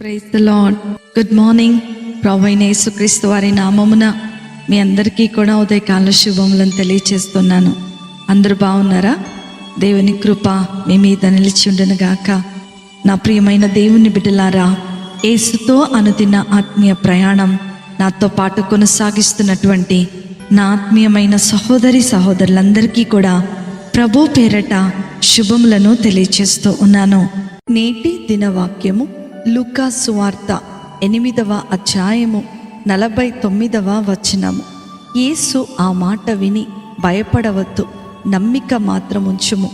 Praise the lord. Good morning. ప్రభువైన యేసుక్రీస్తు వారి నామమున మీ అందరికీ కూడా ఉదయకాల శుభములను తెలియచేస్తున్నాను. అందరూ బాగున్నారా? దేవుని కృప మీ మీద నిలిచి ఉండును గాక. నా ప్రియమైన దేవుని బిడ్డలారా, యేసుతో అనుదిన ఆత్మీయ ప్రయాణం నాతో పాటు కొనసాగిస్తున్నటువంటి నా ఆత్మీయమైన సహోదరి సహోదరులందరికీ కూడా ప్రభు పేరట శుభములను తెలియచేస్తూ ఉన్నాను. నేటి దినవాక్యము లూకా సువార్త 8వ అధ్యాయము 49వ వచనము. యేసు ఆ మాట విని, భయపడవద్దు, నమ్మిక మాత్రం ఉంచుము,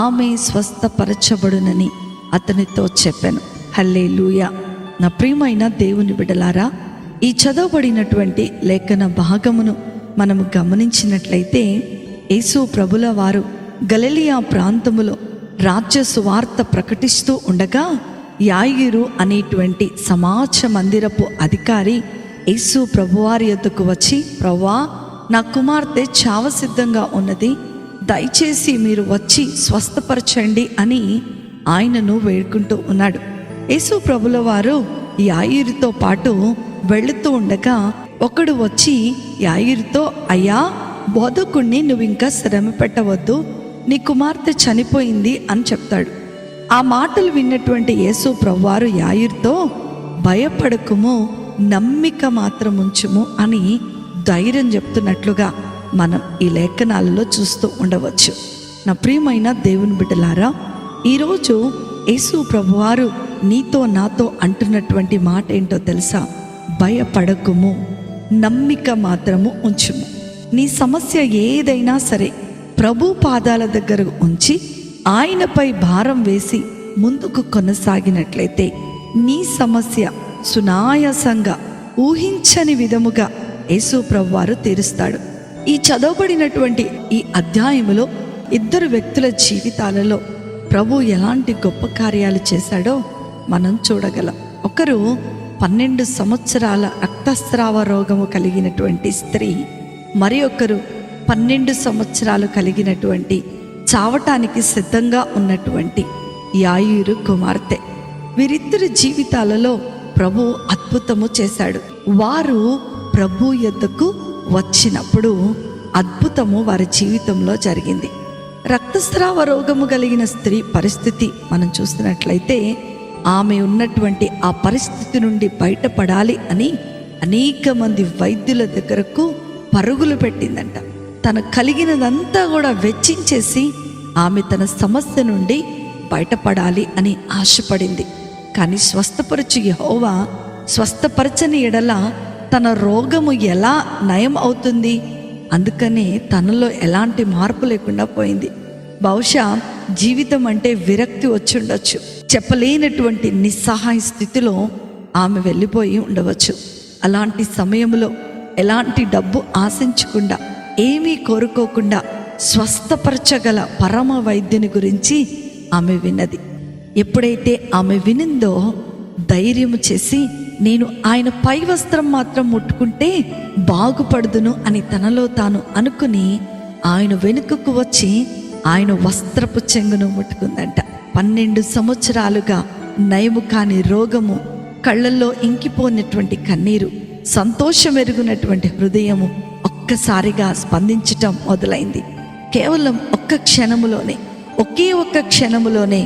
ఆమె స్వస్థపరచబడునని అతనితో చెప్పెను. హల్లెలూయా. నా ప్రియమైన దేవుని బిడ్డలారా, ఈ చదవబడినటువంటి లేఖన భాగమును మనము గమనించినట్లయితే, యేసు ప్రభుల వారు గలిలయ ప్రాంతములో రాజ్య సువార్త ప్రకటిస్తూ ఉండగా యాయిరు అనేటువంటి సమాజ మందిరపు అధికారి యేసు ప్రభువారి యొద్దకు వచ్చి, ప్రభువా, నా కుమార్తె చావ సిద్ధంగా ఉన్నది, దయచేసి మీరు వచ్చి స్వస్థపరచండి అని ఆయనను వేడుకుంటూ ఉన్నాడు. యేసు ప్రభుల వారు యాయిరుతో పాటు వెళుతూ ఉండగా ఒకడు వచ్చి యాయిరుతో, అయ్యా, బోధకుణ్ణి నువ్వు ఇంకా శ్రమ పెట్టవద్దు, నీ కుమార్తె చనిపోయింది అని చెప్తాడు. ఆ మాటలు విన్నటువంటి యేసు ప్రభువారు యాయిరుతో, భయపడకుము, నమ్మిక మాత్రం ఉంచుము అని ధైర్యం చెప్తున్నట్లుగా మనం ఈ లేఖనాలలో చూస్తూ ఉండవచ్చు. నా ప్రియమైన దేవుని బిడ్డలారా, ఈరోజు యేసు ప్రభువారు నీతో నాతో అంటున్నటువంటి మాట ఏంటో తెలుసా? భయపడకుము, నమ్మిక మాత్రము ఉంచుము. నీ సమస్య ఏదైనా సరే ప్రభు పాదాల దగ్గర ఉంచి ఆయనపై భారం వేసి ముందుకు కొనసాగినట్లయితే నీ సమస్య సునాయాసంగా, ఊహించని విధముగా యేసు ప్రభువారు తీరుస్తాడు. ఈ చదవబడినటువంటి ఈ అధ్యాయములో ఇద్దరు వ్యక్తుల జీవితాలలో ప్రభు ఎలాంటి గొప్ప కార్యాలు చేశాడో మనం చూడగలం. ఒకరు 12 సంవత్సరాల రక్తస్రావ రోగము కలిగినటువంటి స్త్రీ, మరి ఒకరు 12 సంవత్సరాలు కలిగినటువంటి చావటానికి సిద్ధంగా ఉన్నటువంటి యాయిరు కుమార్తె. వీరిద్దరి జీవితాలలో ప్రభు అద్భుతము చేశాడు. వారు ప్రభు యొద్దకు వచ్చినప్పుడు అద్భుతము వారి జీవితంలో జరిగింది. రక్తస్రావ రోగము కలిగిన స్త్రీ పరిస్థితి మనం చూస్తున్నట్లయితే, ఆమె ఉన్నటువంటి ఆ పరిస్థితి నుండి బయటపడాలి అని అనేక మంది వైద్యుల దగ్గరకు పరుగులు పెట్టిందంట. తన కలిగినదంతా కూడా వెచ్చించేసి ఆమె తన సమస్య నుండి బయటపడాలి అని ఆశపడింది. కానీ స్వస్థపరచు యెహోవా స్వస్థపరచని ఎడల తన రోగము ఎలా నయం అవుతుంది? అందుకనే తనలో ఎలాంటి మార్పు లేకుండా పోయింది. బహుశా జీవితం అంటే విరక్తి వచ్చి ఉండొచ్చు. చెప్పలేనటువంటి నిస్సహాయ స్థితిలో ఆమె వెళ్ళిపోయి ఉండవచ్చు. అలాంటి సమయంలో ఎలాంటి డబ్బు ఆశించకుండా, ఏమీ కోరుకోకుండా స్వస్థపరచగల పరమ వైద్యుని గురించి ఆమె విన్నది. ఎప్పుడైతే ఆమె వినిందో ధైర్యం చేసి, నేను ఆయన పై వస్త్రం మాత్రం ముట్టుకుంటే బాగుపడుదును అని తనలో తాను అనుకుని ఆయన వెనుకకు వచ్చి ఆయన వస్త్రపు చెంగును ముట్టుకుందంట. 12 సంవత్సరాలుగా నయము కాని రోగము, కళ్ళల్లో ఇంకిపోయినటువంటి కన్నీరు, సంతోషం ఎరుగునటువంటి హృదయము ఒక్కసారిగా స్పందించటం మొదలైంది. కేవలం ఒక్క క్షణములోనే, ఒకే ఒక్క క్షణములోనే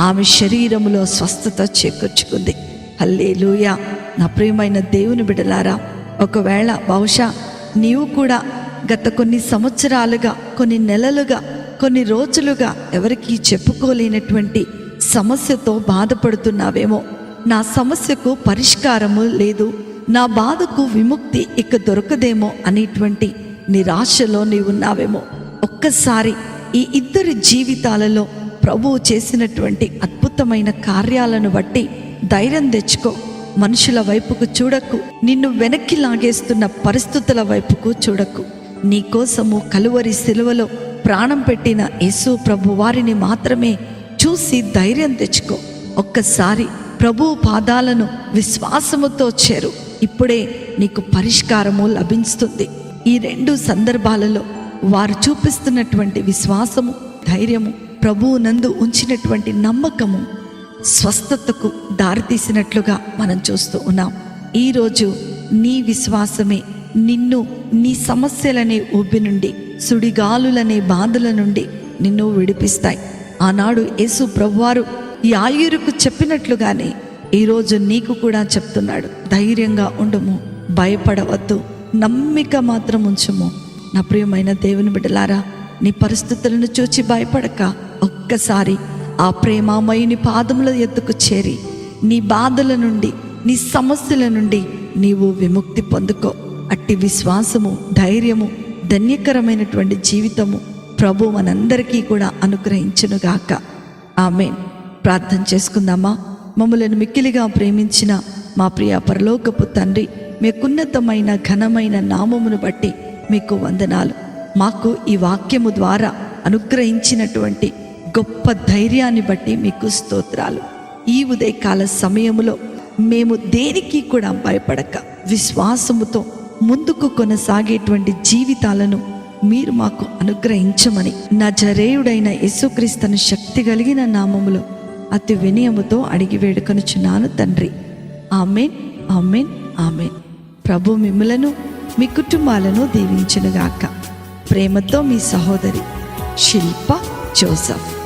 ఆమె శరీరములో స్వస్థత చేకూర్చుకుంది. హల్లెలూయా. నా ప్రియమైన దేవుని బిడ్డలారా, ఒకవేళ బహుశా నీవు కూడా గత కొన్ని సంవత్సరాలుగా, కొన్ని నెలలుగా, కొన్ని రోజులుగా ఎవరికీ చెప్పుకోలేనటువంటి సమస్యతో బాధపడుతున్నావేమో. నా సమస్యకు పరిష్కారము లేదు, నా బాధకు విముక్తి ఇక దొరకదేమో అనేటువంటి నిరాశలో నీవున్నావేమో. ఒక్కసారి ఈ ఇద్దరి జీవితాలలో ప్రభువు చేసినటువంటి అద్భుతమైన కార్యాలను బట్టి ధైర్యం తెచ్చుకో. మనుషుల వైపుకు చూడకు, నిన్ను వెనక్కి లాగేస్తున్న పరిస్థితుల వైపుకు చూడకు. నీ కోసము కలువరి సిలువలో ప్రాణం పెట్టిన యేసు ప్రభు వారిని మాత్రమే చూసి ధైర్యం తెచ్చుకో. ఒక్కసారి ప్రభు పాదాలను విశ్వాసముతో చేరు. ఇప్పుడే నీకు పరిష్కారము లభిస్తుంది. ఈ 2 సందర్భాలలో వారు చూపిస్తున్నటువంటి విశ్వాసము, ధైర్యము, ప్రభువు నందు ఉంచినటువంటి నమ్మకము స్వస్థతకు దారితీసినట్లుగా మనం చూస్తూ ఉన్నాం. ఈరోజు నీ విశ్వాసమే నిన్ను నీ సమస్యలనే ఊబి నుండి, సుడిగాలులనే బాధల నుండి నిన్ను విడిపిస్తాయి. ఆనాడు యేసు ప్రభువారు యాయిరుకు చెప్పినట్లుగానే ఈరోజు నీకు కూడా చెప్తున్నాడు. ధైర్యంగా ఉండుము, భయపడవద్దు, నమ్మిక మాత్రం ఉంచుము. నా ప్రియమైన దేవుని బిడ్డలారా, నీ పరిస్థితులను చూచి భయపడక ఒక్కసారి ఆ ప్రేమామయుని పాదముల ఎద్దుకు చేరి నీ బాధల నుండి, నీ సమస్యల నుండి నీవు విముక్తి పొందుకో. అట్టి విశ్వాసము, ధైర్యము, ధన్యకరమైనటువంటి జీవితము ప్రభు మనందరికీ కూడా అనుగ్రహించునుగాక. ఆమేన్. ప్రార్థన చేసుకుందామా. మమ్మలను మిక్కిలిగా ప్రేమించిన మా ప్రియ పరలోకపు తండ్రి, మీకున్నతమైన ఘనమైన నామమును బట్టి మీకు వందనాలు. మాకు ఈ వాక్యము ద్వారా అనుగ్రహించినటువంటి గొప్ప ధైర్యాన్ని బట్టి మీకు స్తోత్రాలు. ఈ ఉదయకాల సమయములో మేము దేనికి కూడా భయపడక విశ్వాసముతో ముందుకు కొనసాగేటువంటి జీవితాలను మీరు మాకు అనుగ్రహించమని నజరేయుడైన యేసుక్రీస్తును శక్తి కలిగిన నామములో అతి వినయముతో అడిగి వేడుకొనుచున్నాను తండ్రి. ఆమేన్, ఆమేన్, ఆమేన్. ప్రభు మిమ్ములను, మీ కుటుంబాలను దీవించునుగాక. ప్రేమతో మీ సహోదరి శిల్ప జోసఫ్.